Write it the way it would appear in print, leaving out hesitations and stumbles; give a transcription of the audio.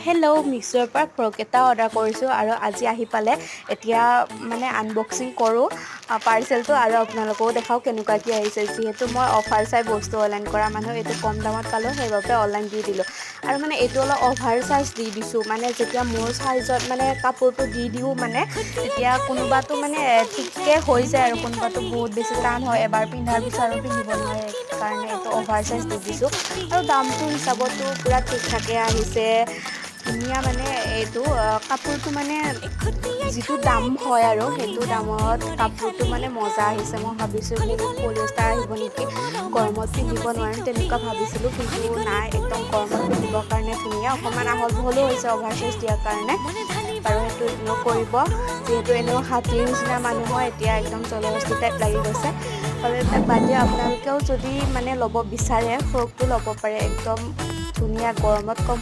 hello' মিক্সৰ পৰা frock এটা order কৰিছোঁ আৰু আজি আহি পালে এতিয়া মানে আনবক্সিং কৰোঁ পাৰ্চেলটো আৰু আপোনালোকেও দেখাওঁ কেনেকুৱা কি আহিছে যিহেতু মই অফাৰ চাই বস্তু অনলাইন কৰা মানুহ এইটো কম দামত পালোঁ সেইবাবে অনলাইন দি দিলোঁ আৰু মানে এইটো অলপ অভাৰ চাৰ্জ দি দিছোঁ মানে যেতিয়া মোৰ চাইজত মানে কাপোৰটো দি দিওঁ মানে তেতিয়া কোনোবাটো মানে ঠিককৈ হৈ যায় আৰু কোনোবাটো বহুত বেছি টান হয় এবাৰ পিন্ধাৰ পিছত আৰু পিন্ধিব নোৱাৰে সেইকাৰণে এইটো অভাৰ চাইজ দি দিছোঁ আৰু দামটো হিচাপতো পূৰা ঠিক ঠাকে আহিছে ধুনীয়া মানে এইটো কাপোৰটো মানে যিটো দাম হয় আৰু সেইটো দামত কাপোৰটো মানে মজা আহিছে মই ভাবিছোঁ কি পলিষ্টাৰ আহিব নেকি গৰমত পিন্ধিব নোৱাৰিম তেনেকুৱা ভাবিছিলোঁ কিন্তু নাই একদম গৰমত পিন্ধিবৰ কাৰণে ধুনীয়া অকণমান আহল বহলো হৈছে অভাৰ চাইজ দিয়াৰ কাৰণে আৰু সেইটো ইগন'ৰ কৰিব যিহেতু এনেও হাতীৰ নিচিনা মানুহৰ এতিয়া একদম জলহস্তি টাইপ লাগি গৈছে আৰু এইবিলাক বাদ দিয়ে আপোনালোকেও যদি মানে ল'ব বিচাৰে ফ্ৰকটো ল'ব পাৰে একদম ধুনীয়া গৰমত কমফৰ্ট